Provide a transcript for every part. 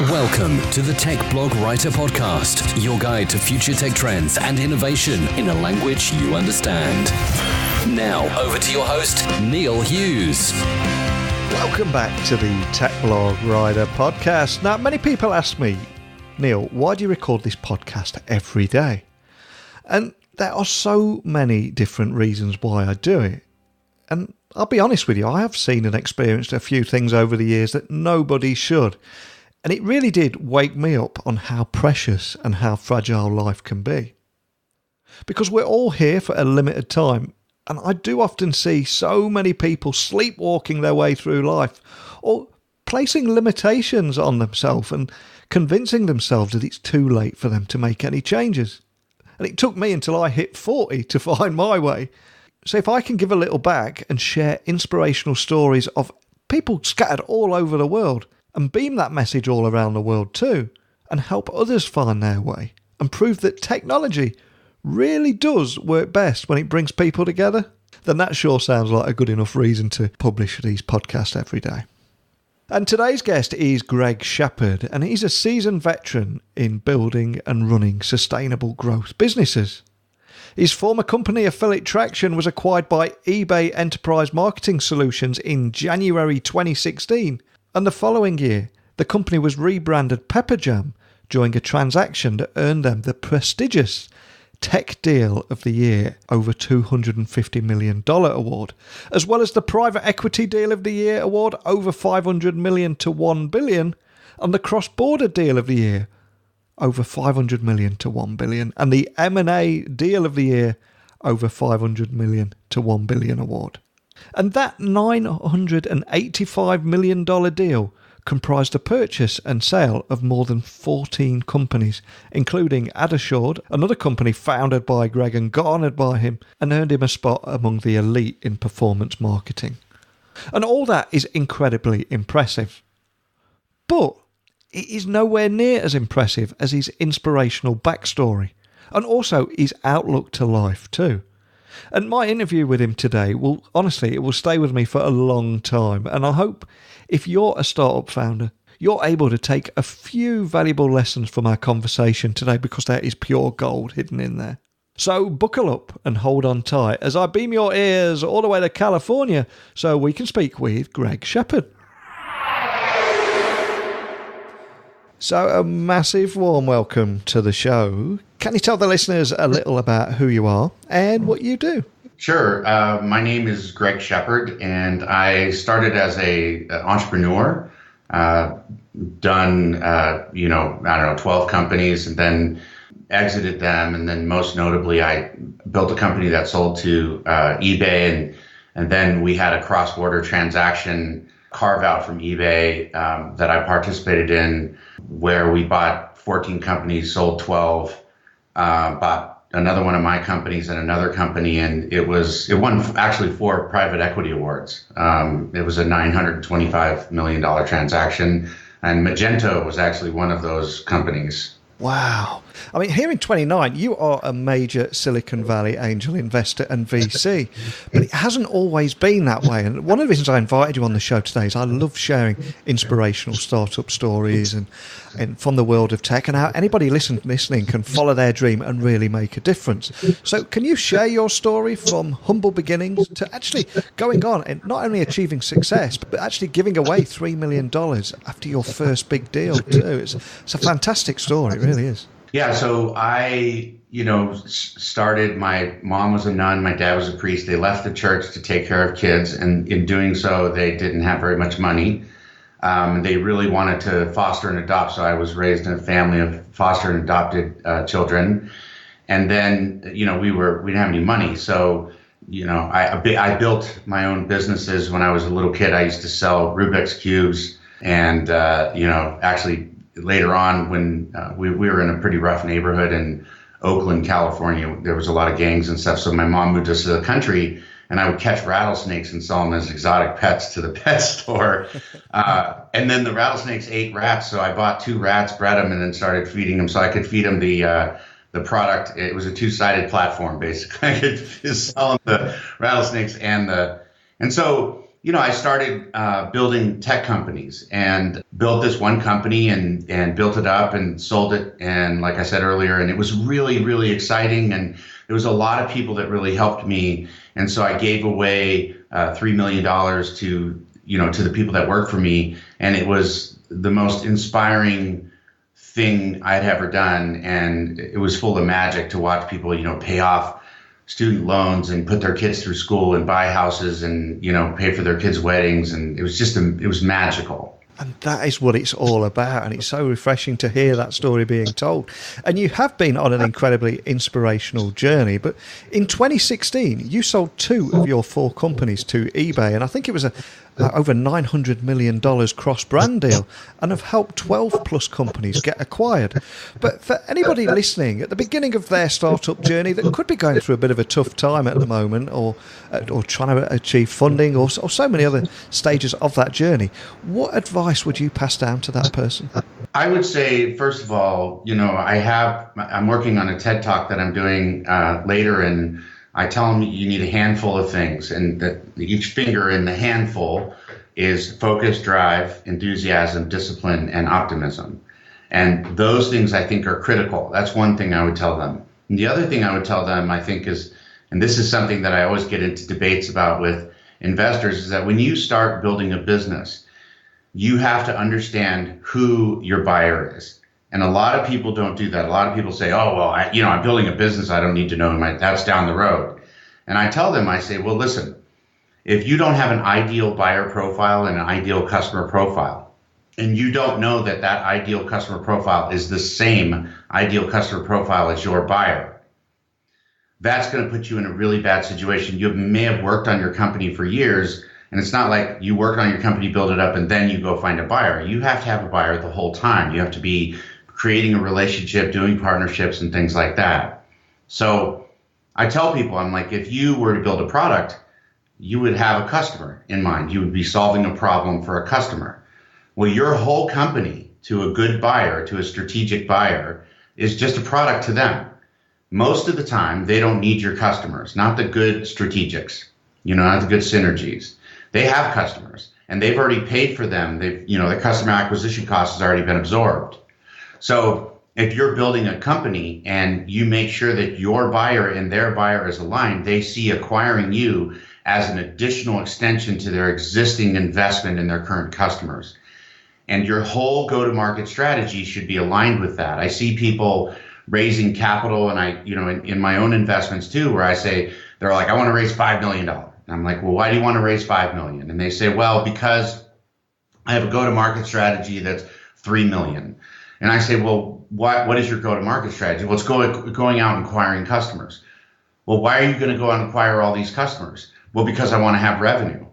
Welcome to the Tech Blog Writer Podcast, your guide to future tech trends and innovation in a language you understand. Now, over to your host, Neil Hughes. Welcome back to the Tech Blog Writer Podcast. Now, many people ask me, Neil, why do you record this podcast every day? And there are so many different reasons why I do it. And I'll be honest with you, I have seen and experienced a few things over the years that nobody should. And it really did wake me up on how precious and how fragile life can be. Because we're all here for a limited time, and I do often see so many people sleepwalking their way through life, or placing limitations on themselves and convincing themselves that it's too late for them to make any changes. And it took me until I hit 40 to find my way. So if I can give a little back and share inspirational stories of people scattered all over the world, and beam that message all around the world too, and help others find their way, and prove that technology really does work best when it brings people together, then that sure sounds like a good enough reason to publish these podcasts every day. And today's guest is Greg Shepard, and he's a seasoned veteran in building and running sustainable growth businesses. His former company, Affiliate Traction, was acquired by eBay Enterprise Marketing Solutions in January 2016, and the following year, the company was rebranded Pepperjam during a transaction that earned them the prestigious Tech Deal of the Year over $250 million award, as well as the Private Equity Deal of the Year award over $500 million to $1 billion, and the Cross-Border Deal of the Year over $500 million to $1 billion, and the M&A Deal of the Year over $500 million to $1 billion award. And that $985 million deal comprised a purchase and sale of more than 14 companies, including AdAssured, another company founded by Greg and garnered by him, and earned him a spot among the elite in performance marketing. And all that is incredibly impressive. But it is nowhere near as impressive as his inspirational backstory, and also his outlook to life too. And my interview with him today it will stay with me for a long time. And I hope if you're a startup founder, you're able to take a few valuable lessons from our conversation today, because there is pure gold hidden in there. So buckle up and hold on tight as I beam your ears all the way to California so we can speak with Greg Shepard. So a massive warm welcome to the show. Can you tell the listeners a little about who you are and what you do? Sure. My name is Greg Shepard, and I started as an entrepreneur, done, 12 companies, and then exited them. And then most notably, I built a company that sold to eBay, and then we had a cross-border transaction carve out from eBay that I participated in, where we bought 14 companies, sold 12, bought another one of my companies and another company, and it won actually 4 private equity awards. It was a $925 million transaction, and Magento was actually one of those companies. Wow. I mean, here in 29, you are a major Silicon Valley angel investor and VC, but it hasn't always been that way. And one of the reasons I invited you on the show today is I love sharing inspirational startup stories and from the world of tech, and how anybody listening can follow their dream and really make a difference. So can you share your story from humble beginnings to actually going on and not only achieving success, but actually giving away $3 million after your first big deal too? It's a fantastic story, it really is. Yeah, so I, started, my mom was a nun, my dad was a priest. They left the church to take care of kids, and in doing so, they didn't have very much money. They really wanted to foster and adopt, so I was raised in a family of foster and adopted children. And then, we didn't have any money, so I built my own businesses when I was a little kid. I used to sell Rubik's Cubes, and actually, later on, when we were in a pretty rough neighborhood in Oakland, California, there was a lot of gangs and stuff. So my mom moved us to the country, and I would catch rattlesnakes and sell them as exotic pets to the pet store. And then the rattlesnakes ate rats. So I bought 2 rats, bred them, and then started feeding them so I could feed them the product. It was a 2-sided platform, basically. I could sell them the rattlesnakes and so I started building tech companies and built this one company and built it up and sold it. And like I said earlier, and it was really, really exciting. And there was a lot of people that really helped me. And so I gave away $3 million to the people that work for me. And it was the most inspiring thing I'd ever done. And it was full of magic to watch people, pay off student loans and put their kids through school and buy houses and, pay for their kids' weddings. And it was it was magical. And that is what it's all about. And it's so refreshing to hear that story being told. And you have been on an incredibly inspirational journey. But in 2016, you sold 2 of your 4 companies to eBay. And I think it was over $900 million cross-brand deal, and have helped 12 plus companies get acquired. But for anybody listening at the beginning of their startup journey that could be going through a bit of a tough time at the moment, or trying to achieve funding, or so many other stages of that journey, what advice would you pass down to that person? I would say, first of all, I'm working on a TED Talk that I'm doing later, and I tell them you need a handful of things, and that each finger in the handful is focus, drive, enthusiasm, discipline, and optimism. And those things I think are critical. That's one thing I would tell them. And the other thing I would tell them, I think, is, and this is something that I always get into debates about with investors, is that when you start building a business, you have to understand who your buyer is. And a lot of people don't do that. A lot of people say, oh, well, I'm building a business. I don't need to know that's down the road. And I tell them, I say, well, listen, if you don't have an ideal buyer profile and an ideal customer profile, and you don't know that ideal customer profile is the same ideal customer profile as your buyer, that's going to put you in a really bad situation. You may have worked on your company for years, and it's not like you work on your company, build it up, and then you go find a buyer. You have to have a buyer the whole time. You have to be creating a relationship, doing partnerships and things like that. So I tell people, I'm like, if you were to build a product, you would have a customer in mind. You would be solving a problem for a customer. Well, your whole company, to a good buyer, to a strategic buyer, is just a product to them. Most of the time, they don't need your customers, not the good strategics, not the good synergies. They have customers and they've already paid for them. The customer acquisition cost has already been absorbed. So if you're building a company and you make sure that your buyer and their buyer is aligned, they see acquiring you as an additional extension to their existing investment in their current customers. And your whole go-to-market strategy should be aligned with that. I see people raising capital, and in my own investments too, where I say, they're like, I want to raise $5 million. And I'm like, well, why do you want to raise $5 million? And they say, well, because I have a go-to-market strategy that's $3 million. And I say, well, what is your go-to-market strategy? Well, it's going out and acquiring customers. Well, why are you going to go out and acquire all these customers? Well, because I want to have revenue.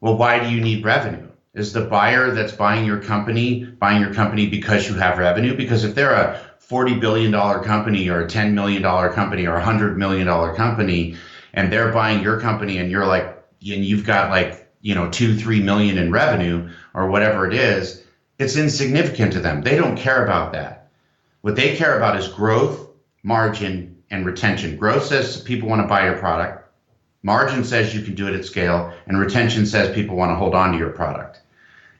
Well, why do you need revenue? Is the buyer that's buying your company because you have revenue? Because if they're a $40 billion company or a $10 million company or a $100 million company, and they're buying your company and you've got 2-3 million in revenue or whatever it is, it's insignificant to them. They don't care about that. What they care about is growth, margin, and retention. Growth says people want to buy your product. Margin says you can do it at scale. And retention says people want to hold on to your product.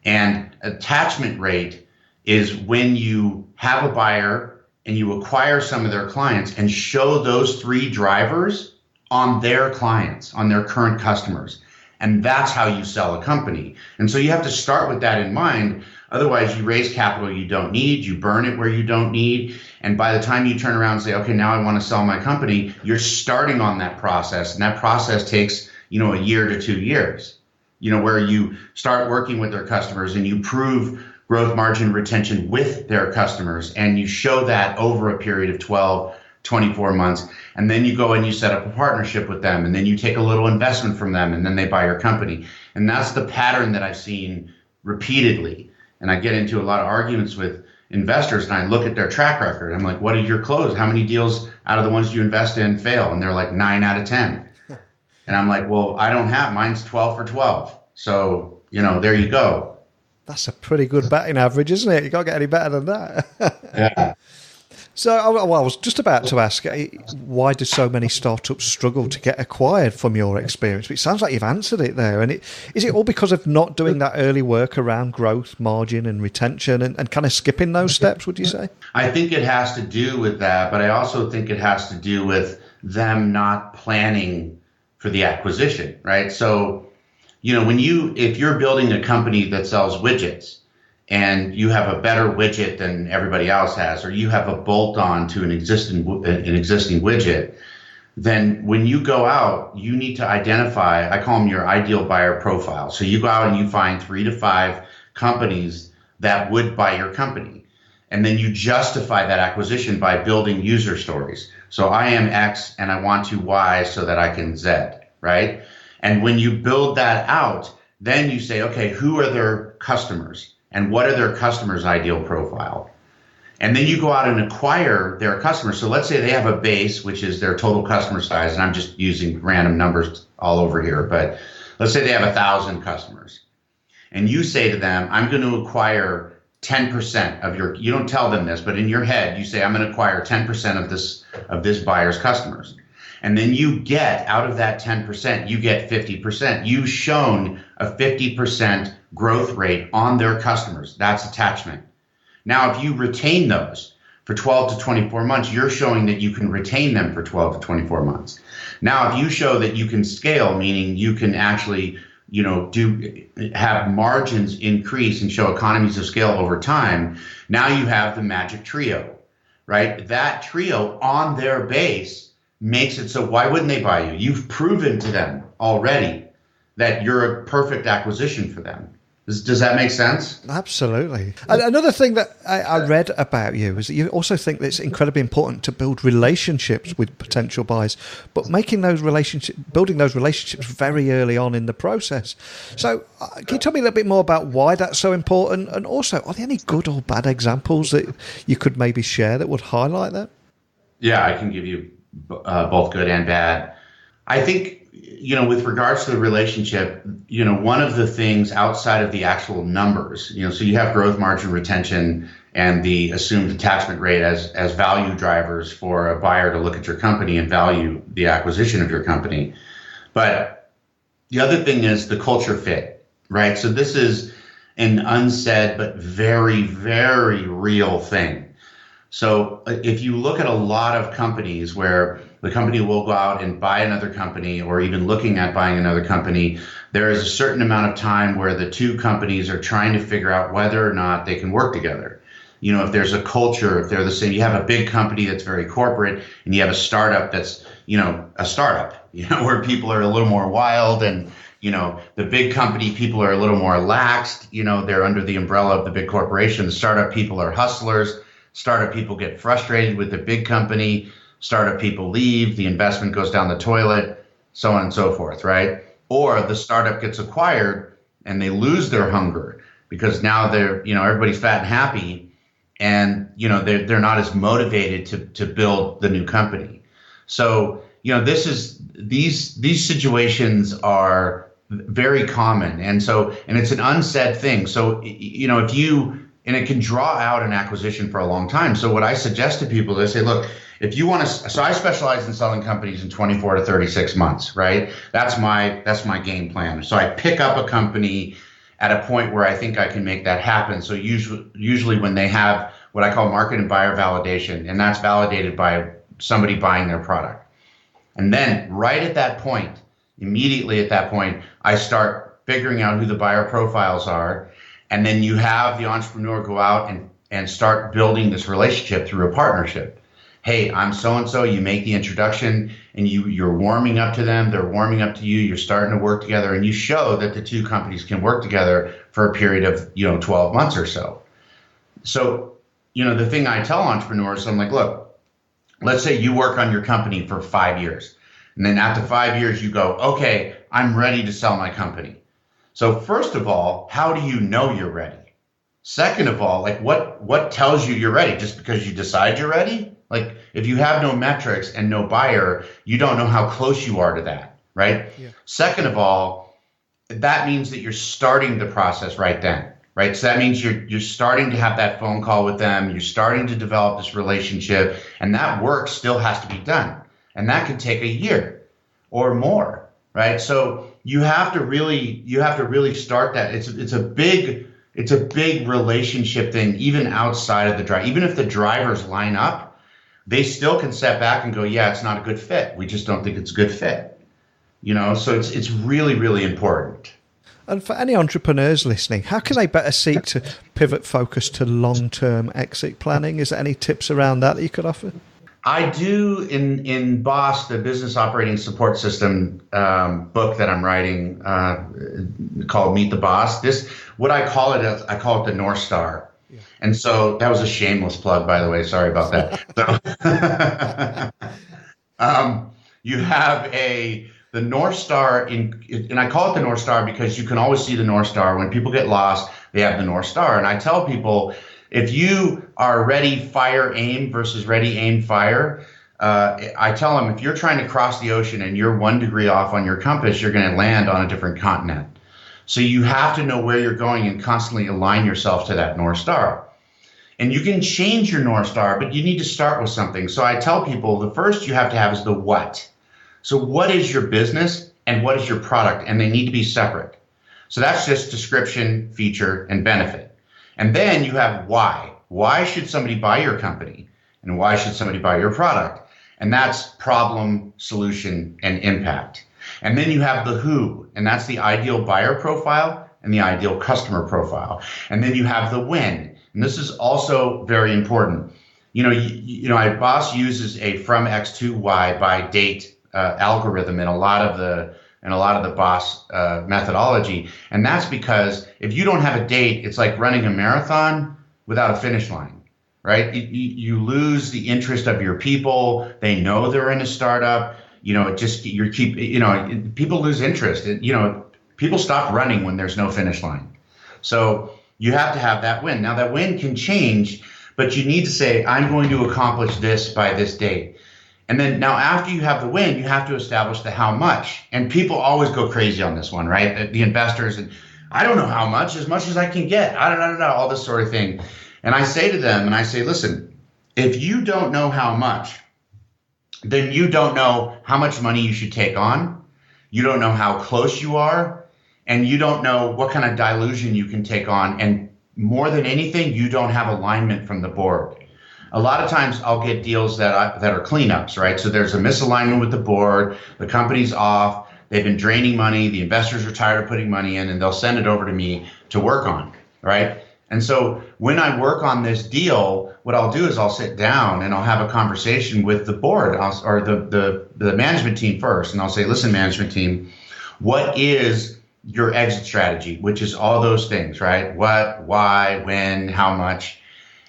And attachment rate is when you have a buyer and you acquire some of their clients and show those 3 drivers on their clients, on their current customers. And that's how you sell a company. And so you have to start with that in mind. Otherwise, you raise capital you don't need, you burn it where you don't need. And by the time you turn around and say, okay, now I want to sell my company, you're starting on that process. And that process takes, a year to 2 years, where you start working with their customers and you prove growth, margin, retention with their customers. And you show that over a period of 12, 24 months. And then you go and you set up a partnership with them. And then you take a little investment from them and then they buy your company. And that's the pattern that I've seen repeatedly. And I get into a lot of arguments with investors and I look at their track record. I'm like, what did your close? How many deals out of the ones you invest in fail? And they're like 9 out of 10. And I'm like, well, I don't have, mine's 12 for 12. So, there you go. That's a pretty good batting average, isn't it? You can't get any better than that. Yeah. So, I was just about to ask, why do so many startups struggle to get acquired from your experience? But it sounds like you've answered it there. And is it all because of not doing that early work around growth, margin and retention and kind of skipping those steps, would you say? I think it has to do with that, but I also think it has to do with them not planning for the acquisition, right? So, if you're building a company that sells widgets, and you have a better widget than everybody else has, or you have a bolt-on to an existing widget, then when you go out, you need to identify, I call them your ideal buyer profile. So you go out and you find 3 to 5 companies that would buy your company. And then you justify that acquisition by building user stories. So I am X and I want to Y so that I can Z, right? And when you build that out, then you say, okay, who are their customers? And what are their customers' ideal profile? And then you go out and acquire their customers. So let's say they have a base, which is their total customer size. And I'm just using random numbers all over here. But let's say they have 1,000 customers. And you say to them, I'm going to acquire 10% of your, you don't tell them this, but in your head, you say, I'm going to acquire 10% of this buyer's customers. And then you get, out of that 10%, you get 50%. You've shown a 50% growth rate on their customers. That's attachment. Now, if you retain those for 12 to 24 months, you're showing that you can retain them for 12 to 24 months. Now, if you show that you can scale, meaning you can actually, have margins increase and show economies of scale over time, now you have the magic trio, right? That trio on their base makes it so why wouldn't they buy you? You've proven to them already that you're a perfect acquisition for them. Does that make sense? Absolutely. And another thing that I read about you is that you also think that it's incredibly important to build relationships with potential buyers, but building those relationships very early on in the process. So can you tell me a little bit more about why that's so important? And also, are there any good or bad examples that you could maybe share that would highlight that? Yeah, I can give you both good and bad. I think, with regards to the relationship, one of the things outside of the actual numbers, so you have growth, margin, retention, and the assumed attachment rate as value drivers for a buyer to look at your company and value the acquisition of your company. But the other thing is the culture fit, right? So this is an unsaid but very, very real thing. So if you look at a lot of companies where the company will go out and buy another company or even looking at buying another company, there is a certain amount of time where the two companies are trying to figure out whether or not they can work together. If there's a culture, if they're the same, you have a big company that's very corporate and you have a startup that's, a startup, where people are a little more wild and, the big company people are a little more laxed, they're under the umbrella of the big corporation. The startup people are hustlers. Startup people get frustrated with the big company. Startup people leave. The investment goes down the toilet, so on and so forth, right? Or the startup gets acquired and they lose their hunger because now they're, everybody's fat and happy, and they're not as motivated to build the new company. So these situations are very common, and it's an unsaid thing. So and it can draw out an acquisition for a long time. So what I suggest to people is I say, look, if you want to, so I specialize in selling companies in 24 to 36 months, right? That's my game plan. So I pick up a company at a point where I think I can make that happen. So usually when they have what I call market and buyer validation, and that's validated by somebody buying their product. And then right at that point, immediately at that point, I start figuring out who the buyer profiles are. And then you have the entrepreneur go out and start building this relationship through a partnership. Hey, I'm so-and-so, you make the introduction and you're warming up to them, they're warming up to you, you're starting to work together, and you show that the two companies can work together for a period of 12 months or so. So, the thing I tell entrepreneurs, I'm like, look, let's say you work on your company for 5 years. And then after 5 years, you go, okay, I'm ready to sell my company. So first of all, how do you know you're ready? Second of all, what tells you you're ready? Just because you decide you're ready? Like if you have no metrics and no buyer, you don't know how close you are to that, right? Yeah. Second of all, that means that you're starting the process right then. right? So that means you're starting to have that phone call with them. You're starting to develop this relationship, and that work still has to be done. And that could take a year or more, right? So you have to really start that. It's a big relationship thing, even outside of the drive. Even if the drivers line up, they still can step back and go, yeah, it's not a good fit. We just don't think it's a good fit. So it's really, really important. And for any entrepreneurs listening, how can they better seek to pivot focus to long-term exit planning? Is there any tips around that you could offer? I do in BOSS, the Business Operating Support System book that I'm writing called Meet the Boss. What I call it is, I call it the North Star. Yeah. And so that was a shameless plug, by the way. Sorry about that. So, you have the North Star, and I call it the North Star because you can always see the North Star. When people get lost, they have the North Star. And I tell people, if you are ready, fire, aim versus ready, aim, fire, I tell them if you're trying to cross the ocean and you're 1 degree off on your compass, you're going to land on a different continent. So you have to know where you're going and constantly align yourself to that North Star. And you can change your North Star, but you need to start with something. So I tell people the first you have to have is the what. So what is your business and what is your product? And they need to be separate. So that's just description, feature, and benefit. And then you have why. Why should somebody buy your company? And why should somebody buy your product? And that's problem, solution, and impact. And then you have the who, and that's the ideal buyer profile and the ideal customer profile. And then you have the when. And this is also very important. BOSS uses a from X to Y by date algorithm in a lot of the BOSS methodology. And that's because if you don't have a date, it's like running a marathon without a finish line, right? You lose the interest of your people. They know they're in a startup. People lose interest. People stop running when there's no finish line. So you have to have that win. Now that win can change, but you need to say, I'm going to accomplish this by this date. And then now after you have the win, you have to establish the how much. And people always go crazy on this one, right? The investors, and I don't know how much as I can get. I don't know, all this sort of thing. And I say to them, listen, if you don't know how much, then you don't know how much money you should take on. You don't know how close you are. And you don't know what kind of dilution you can take on. And more than anything, you don't have alignment from the board. A lot of times I'll get deals that are cleanups, right? So there's a misalignment with the board, the company's off, they've been draining money, the investors are tired of putting money in, and they'll send it over to me to work on, right? And so when I work on this deal, what I'll do is I'll sit down and I'll have a conversation with the board or the management team first. And I'll say, listen, management team, what is your exit strategy? Which is all those things, right? What, why, when, how much?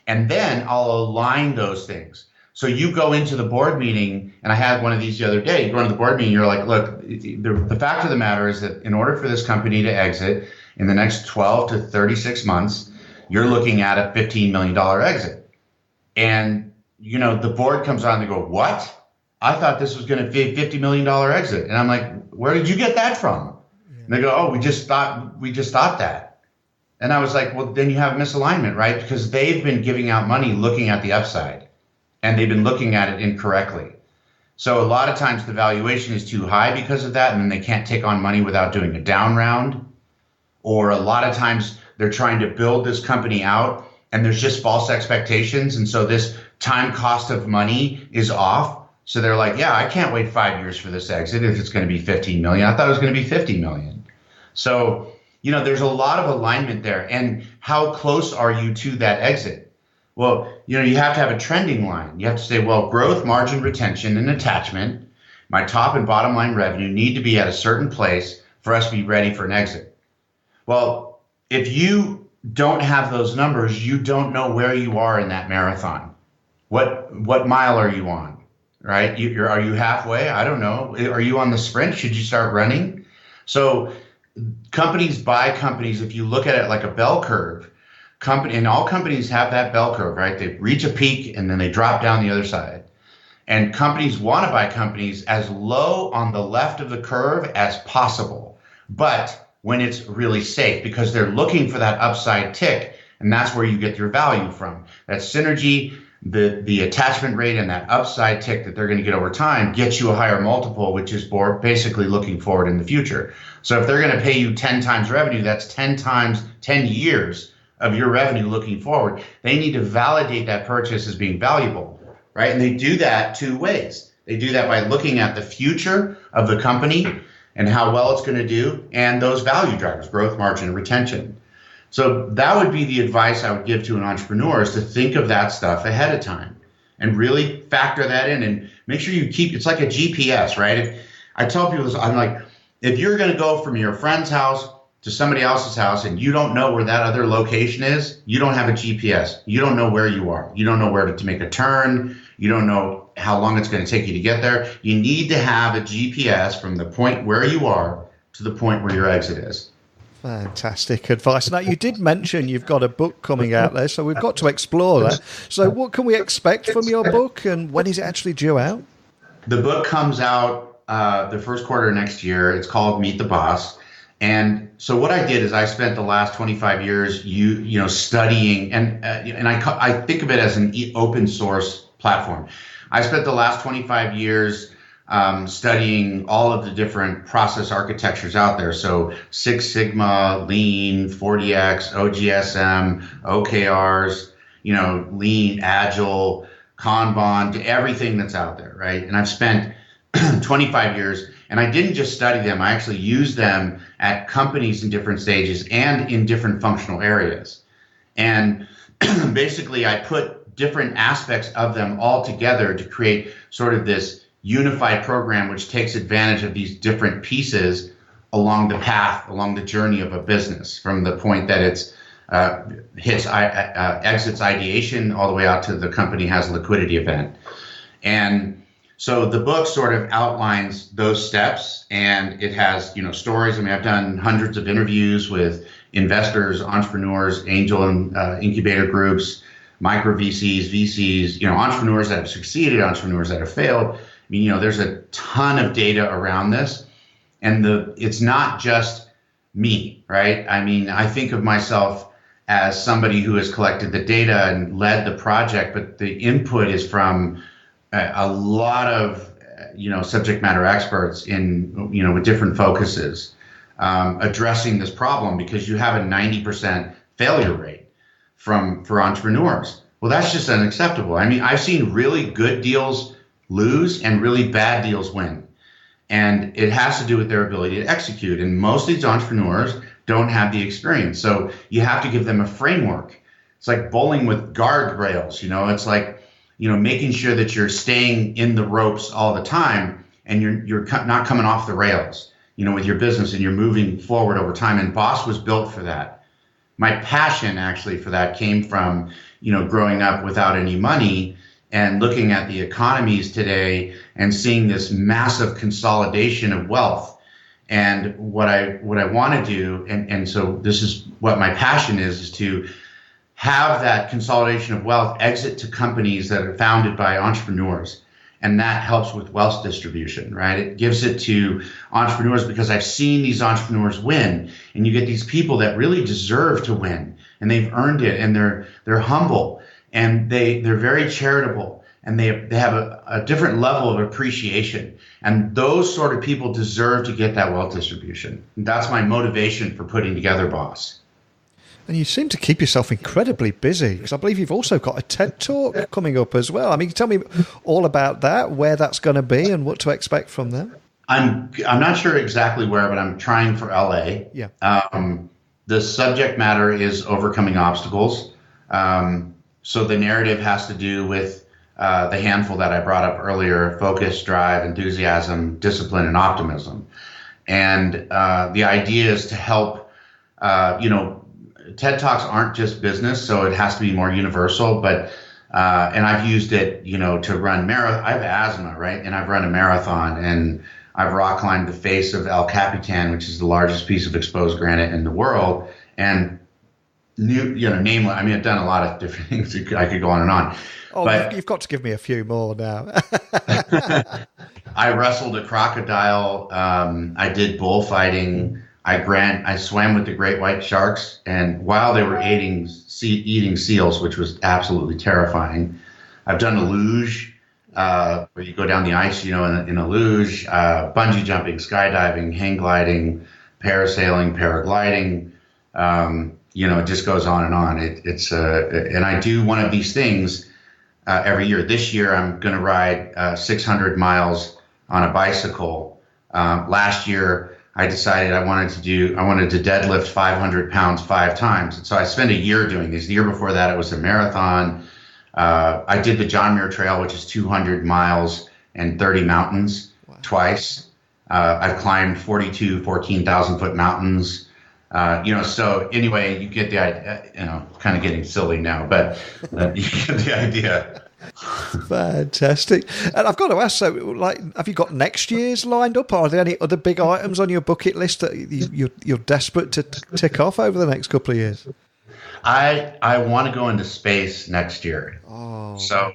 And then I'll align those things. So you go into the board meeting, and I had one of these the other day. You go into the board meeting, you're like, look, the fact of the matter is that in order for this company to exit in the next 12 to 36 months, you're looking at a $15 million exit. And, the board comes on and they go, what? I thought this was going to be a $50 million exit. And I'm like, where did you get that from? And they go, oh, we just thought that. And I was like, well, then you have misalignment, right? Because they've been giving out money looking at the upside, and they've been looking at it incorrectly. So a lot of times the valuation is too high because of that, and then they can't take on money without doing a down round. Or a lot of times they're trying to build this company out, and there's just false expectations. And so this time cost of money is off. So they're like, yeah, I can't wait 5 years for this exit if it's going to be 15 million. I thought it was going to be 50 million. So there's a lot of alignment there. And how close are you to that exit? Well, you have to have a trending line. You have to say, well, growth, margin, retention, and attachment, my top and bottom line revenue need to be at a certain place for us to be ready for an exit. Well, if you don't have those numbers, you don't know where you are in that marathon. What mile are you on, right? Are you halfway? I don't know. Are you on the sprint? Should you start running? So companies buy companies. If you look at it like a bell curve, and all companies have that bell curve, right? They reach a peak and then they drop down the other side. And companies want to buy companies as low on the left of the curve as possible. But when it's really safe, because they're looking for that upside tick. And that's where you get your value from. That synergy, the attachment rate, and that upside tick that they're going to get over time gets you a higher multiple, which is basically looking forward in the future. So if they're going to pay you 10 times revenue, that's 10 times 10 years of your revenue looking forward. They need to validate that purchase as being valuable, right? And they do that two ways. They do that by looking at the future of the company and how well it's going to do, and those value drivers, growth, margin, and retention. So that would be the advice I would give to an entrepreneur, is to think of that stuff ahead of time and really factor that in, and make sure you keep, it's like a GPS, right? I tell people this, I'm like, if you're going to go from your friend's house to somebody else's house and you don't know where that other location is, you don't have a GPS. You don't know where you are. You don't know where to make a turn. You don't know how long it's going to take you to get there. You need to have a GPS from the point where you are to the point where your exit is. Fantastic advice. Now, you did mention you've got a book coming out there, so we've got to explore that. So what can we expect from your book, and when is it actually due out? The book comes out the first quarter of next year. It's called Meet the Boss. And so what I did is I spent the last 25 years, studying, and I think of it as an open source platform. I spent the last 25 years studying all of the different process architectures out there. So Six Sigma, Lean, 40X, OGSM, OKRs, Lean, Agile, Kanban, everything that's out there, right? And I've spent 25 years, and I didn't just study them. I actually used them at companies in different stages and in different functional areas. And basically, I put different aspects of them all together to create sort of this unified program, which takes advantage of these different pieces along the path, along the journey of a business, from the point that it's exits ideation all the way out to the company has a liquidity event. And so the book sort of outlines those steps, and it has, stories. I mean, I've done hundreds of interviews with investors, entrepreneurs, angel and incubator groups, micro VCs, entrepreneurs that have succeeded, entrepreneurs that have failed. I mean, there's a ton of data around this, and it's not just me, right? I mean, I think of myself as somebody who has collected the data and led the project, but the input is from a lot of, subject matter experts in, with different focuses, addressing this problem, because you have a 90% failure rate for entrepreneurs. Well, that's just unacceptable. I mean, I've seen really good deals lose and really bad deals win. And it has to do with their ability to execute. And most of these entrepreneurs don't have the experience. So you have to give them a framework. It's like bowling with guardrails. It's like, making sure that you're staying in the ropes all the time, and you're not coming off the rails, with your business, and you're moving forward over time. And Boss was built for that. My passion actually for that came from, growing up without any money and looking at the economies today and seeing this massive consolidation of wealth. And what I want to do, and so this is what my passion is to have that consolidation of wealth exit to companies that are founded by entrepreneurs. And that helps with wealth distribution, right? It gives it to entrepreneurs, because I've seen these entrepreneurs win, and you get these people that really deserve to win, and they've earned it, and they're humble, and they're very charitable, and they have a different level of appreciation. And those sort of people deserve to get that wealth distribution. And that's my motivation for putting together Boss. And you seem to keep yourself incredibly busy, because I believe you've also got a TED Talk coming up as well. I mean, tell me all about that, where that's going to be, and what to expect from them. I'm not sure exactly where, but I'm trying for LA. Yeah. The subject matter is overcoming obstacles. So the narrative has to do with the handful that I brought up earlier: focus, drive, enthusiasm, discipline, and optimism. And the idea is to help, TED Talks aren't just business, so it has to be more universal. But and I've used it, to run marathon. I have asthma, right? And I've run a marathon, and I've rock climbed the face of El Capitan, which is the largest piece of exposed granite in the world. And namely, I mean, I've done a lot of different things. I could go on and on. Oh, but you've got to give me a few more now. I wrestled a crocodile. I did bullfighting. I swam with the great white sharks, and while they were eating seals, which was absolutely terrifying. I've done a luge, where you go down the ice, in a luge, bungee jumping, skydiving, hang gliding, parasailing, paragliding. It just goes on and on. And I do one of these things every year. This year, I'm going to ride 600 miles on a bicycle. Last year, I decided I wanted to deadlift 500 pounds 5 times. And so I spent a year doing these. The year before that, it was a marathon. I did the John Muir Trail, which is 200 miles and 30 mountains twice. I've climbed 14,000 foot mountains. So anyway, you get the idea, kind of getting silly now, but you get the idea. Fantastic. And I've got to ask, have you got next year's lined up? Are there any other big items on your bucket list that you're desperate to tick off over the next couple of years? I want to go into space next year. Oh. So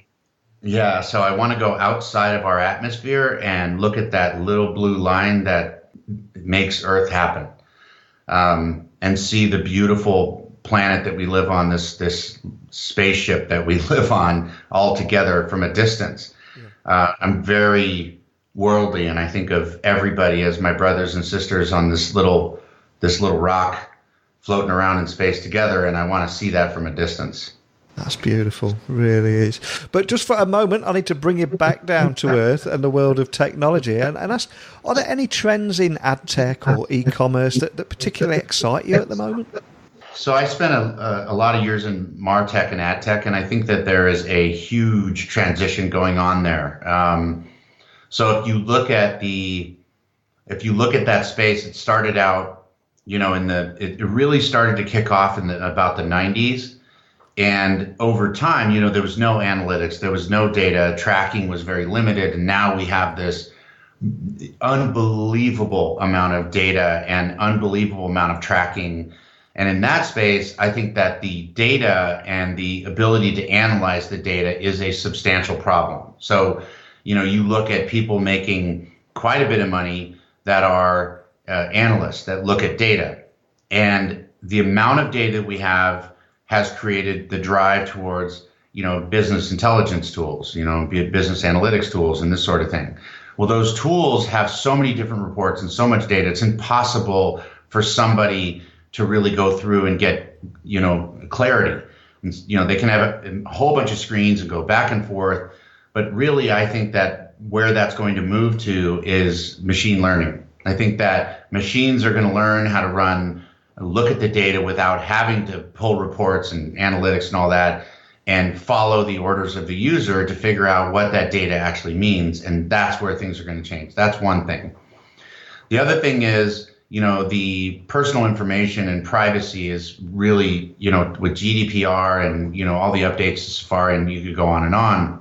I want to go outside of our atmosphere and look at that little blue line that makes Earth happen, and see the beautiful planet that we live on, this spaceship that we live on, all together from a distance. Yeah. I'm very worldly, and I think of everybody as my brothers and sisters on this little rock floating around in space together, and I want to see that from a distance. That's beautiful, really is. But just for a moment, I need to bring you back down to earth and the world of technology, and ask, are there any trends in ad tech or e-commerce that particularly excite you at the moment? So I spent a lot of years in MarTech and ad tech, and I think that there is a huge transition going on there. So if you look at that space, it started out, it really started to kick off in about the 90s. And over time, there was no analytics, there was no data, tracking was very limited. And now we have this unbelievable amount of data and unbelievable amount of tracking. And in that space, I think that the data and the ability to analyze the data is a substantial problem. So, you look at people making quite a bit of money that are analysts that look at data, and the amount of data that we have has created the drive towards, business intelligence tools, be it business analytics tools and this sort of thing. Well, those tools have so many different reports and so much data, it's impossible for somebody to really go through and get, clarity. And, they can have a whole bunch of screens and go back and forth. But really, I think that where that's going to move to is machine learning. I think that machines are going to learn how to look at the data without having to pull reports and analytics and all that, and follow the orders of the user to figure out what that data actually means. And that's where things are going to change. That's one thing. The other thing is, the personal information and privacy is really, with GDPR and, all the updates as far, and you could go on and on.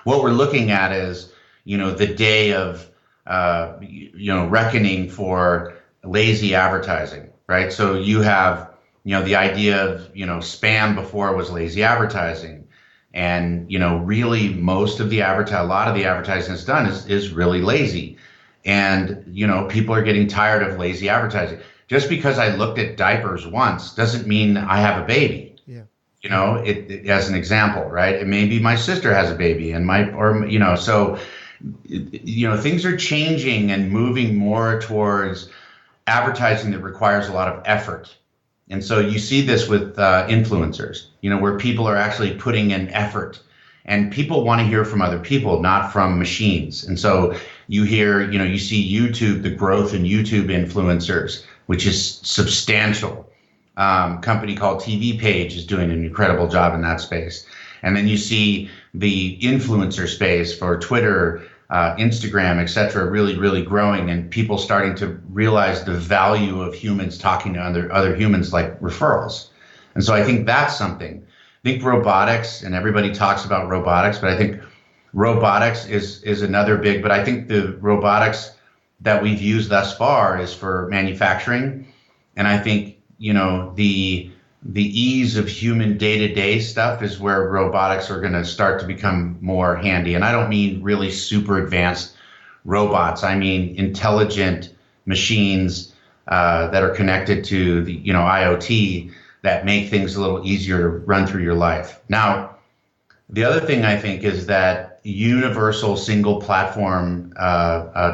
What we're looking at is, the day of, reckoning for lazy advertising, right? So you have, the idea of, spam before was lazy advertising. And, really most of a lot of the advertising that's done is really lazy. And, people are getting tired of lazy advertising. Just because I looked at diapers once doesn't mean I have a baby. Yeah. As an example, right? It may be my sister has a baby so things are changing and moving more towards advertising that requires a lot of effort. And so you see this with influencers, where people are actually putting in effort, and people want to hear from other people, not from machines. And so you hear, you see YouTube, the growth in YouTube influencers, which is substantial. Company called TV Page is doing an incredible job in that space. And then you see the influencer space for Twitter, Instagram, et cetera, really, really growing, and people starting to realize the value of humans talking to other humans, like referrals. And so I think that's something. I think robotics, and everybody talks about robotics, but I think robotics is another big, but I think the robotics that we've used thus far is for manufacturing. And I think, the ease of human day-to-day stuff is where robotics are going to start to become more handy. And I don't mean really super advanced robots. I mean intelligent machines that are connected to the IoT that make things a little easier to run through your life. Now, the other thing I think is that universal single platform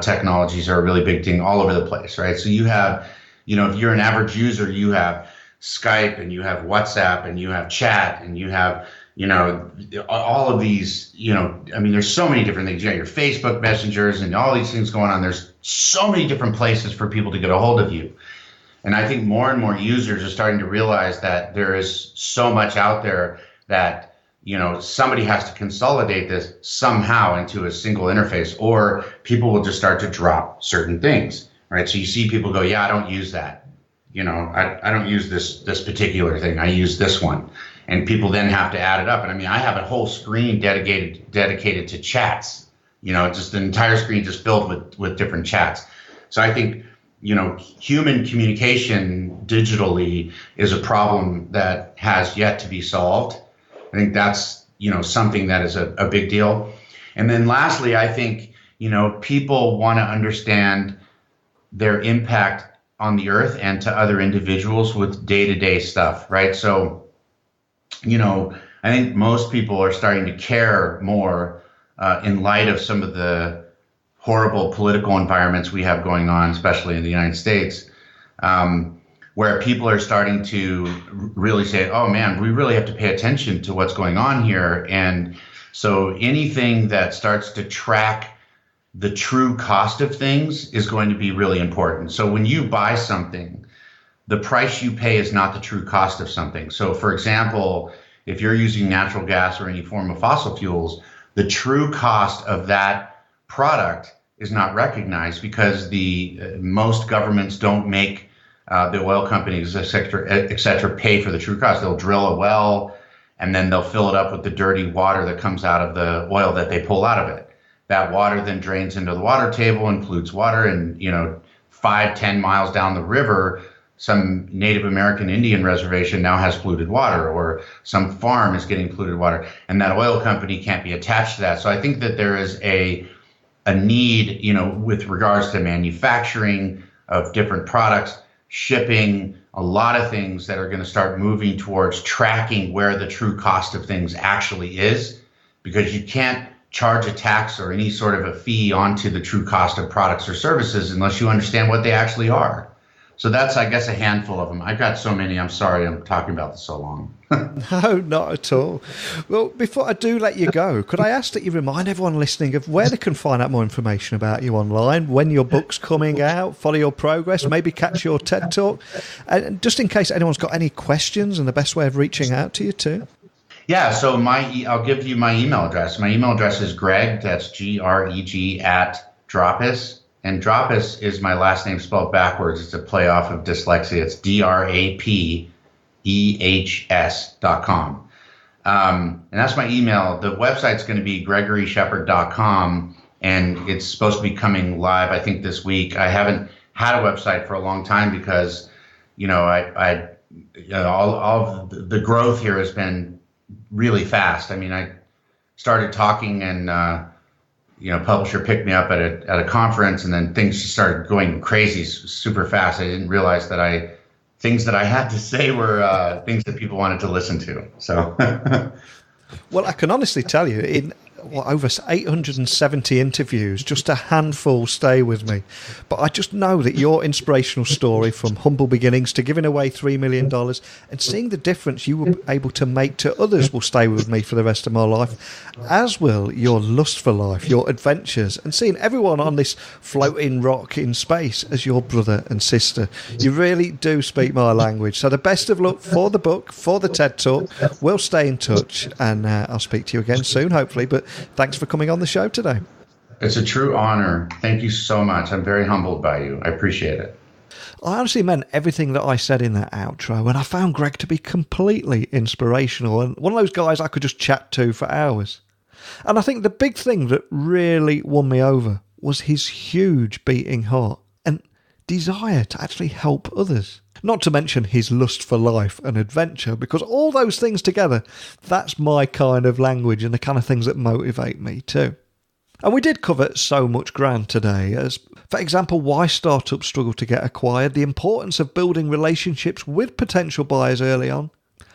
technologies are a really big thing all over the place, right? So you have, if you're an average user, you have Skype and you have WhatsApp and you have chat and you have, all of these, there's so many different things. You got your Facebook messengers and all these things going on. There's so many different places for people to get a hold of you. And I think more and more users are starting to realize that there is so much out there that, somebody has to consolidate this somehow into a single interface, or people will just start to drop certain things, right? So you see people go, yeah, I don't use that. I don't use this particular thing. I use this one. And people then have to add it up. And I have a whole screen dedicated to chats, just an entire screen just filled with different chats. So I think, human communication digitally is a problem that has yet to be solved. I think that's, something that is a big deal. And then lastly, I think, people want to understand their impact on the earth and to other individuals with day-to-day stuff, right? So, I think most people are starting to care more in light of some of the horrible political environments we have going on, especially in the United States, where people are starting to really say, oh man, we really have to pay attention to what's going on here. And so anything that starts to track the true cost of things is going to be really important. So when you buy something, the price you pay is not the true cost of something. So for example, if you're using natural gas or any form of fossil fuels, the true cost of that product is not recognized because most governments don't make the oil companies, et cetera, pay for the true cost. They'll drill a well and then they'll fill it up with the dirty water that comes out of the oil that they pull out of it. That water then drains into the water table and pollutes water. And 5-10 miles down the river, some Native American Indian reservation now has polluted water, or some farm is getting polluted water, and that oil company can't be attached to that. So I think that there is a need, with regards to manufacturing of different products, shipping, a lot of things that are going to start moving towards tracking where the true cost of things actually is, because you can't charge a tax or any sort of a fee onto the true cost of products or services unless you understand what they actually are. So that's, I guess, a handful of them. I've got so many. I'm sorry I'm talking about this so long. No, not at all. Well, before I do let you go, could I ask that you remind everyone listening of where they can find out more information about you online, when your book's coming out, follow your progress, maybe catch your TED Talk, and just in case anyone's got any questions, and the best way of reaching out to you too? Yeah, so I'll give you my email address. My email address is Greg, that's Greg, @Dropus. And Dropus is my last name spelled backwards. It's a play off of dyslexia. It's DRAPEHS.com. And that's my email. The website's going to be GregoryShepard.com, and it's supposed to be coming live, I think, this week. I haven't had a website for a long time because, all of the growth here has been really fast. I started talking and, publisher picked me up at a conference, and then things just started going crazy super fast. I didn't realize that things that I had to say were things that people wanted to listen to. So, well, I can honestly tell you, in over 870 interviews, just a handful stay with me. But I just know that your inspirational story, from humble beginnings to giving away $3 million and seeing the difference you were able to make to others, will stay with me for the rest of my life, as will your lust for life, your adventures, and seeing everyone on this floating rock in space as your brother and sister. You really do speak my language. So the best of luck for the book, for the TED Talk. We'll stay in touch, and I'll speak to you again soon, hopefully. But thanks for coming on the show today. It's a true honor. Thank you so much. I'm very humbled by you. I appreciate it. I honestly meant everything that I said in that outro, and I found Greg to be completely inspirational and one of those guys I could just chat to for hours. And I think the big thing that really won me over was his huge beating heart and desire to actually help others. Not to mention his lust for life and adventure, because all those things together, that's my kind of language and the kind of things that motivate me too. And we did cover so much ground today, as, for example, why startups struggle to get acquired, the importance of building relationships with potential buyers early on,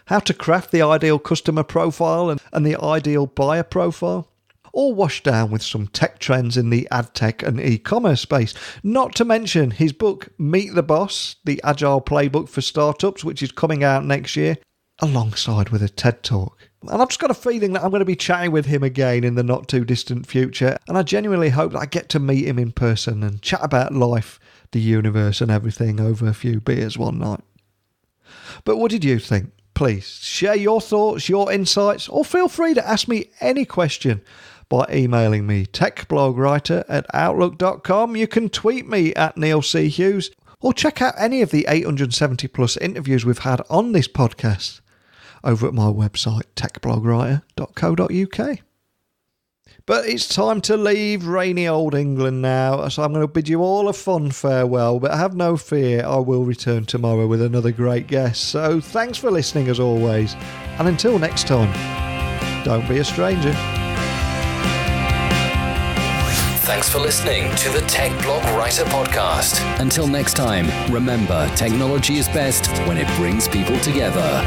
how to craft the ideal customer profile and the ideal buyer profile, all washed down with some tech trends in the ad tech and e-commerce space. Not to mention his book, Meet the Boss, the Agile Playbook for Startups, which is coming out next year, alongside with a TED Talk. And I've just got a feeling that I'm going to be chatting with him again in the not too distant future, and I genuinely hope that I get to meet him in person and chat about life, the universe and everything over a few beers one night. But what did you think? Please share your thoughts, your insights, or feel free to ask me any question by emailing me techblogwriter@outlook.com. You can tweet me at Neil C. Hughes, or check out any of the 870 plus interviews we've had on this podcast over at my website, techblogwriter.co.uk. But it's time to leave rainy old England now, so I'm going to bid you all a fond farewell, but have no fear, I will return tomorrow with another great guest. So thanks for listening as always, and until next time, don't be a stranger. Thanks for listening to the Tech Blog Writer Podcast. Until next time, remember, technology is best when it brings people together.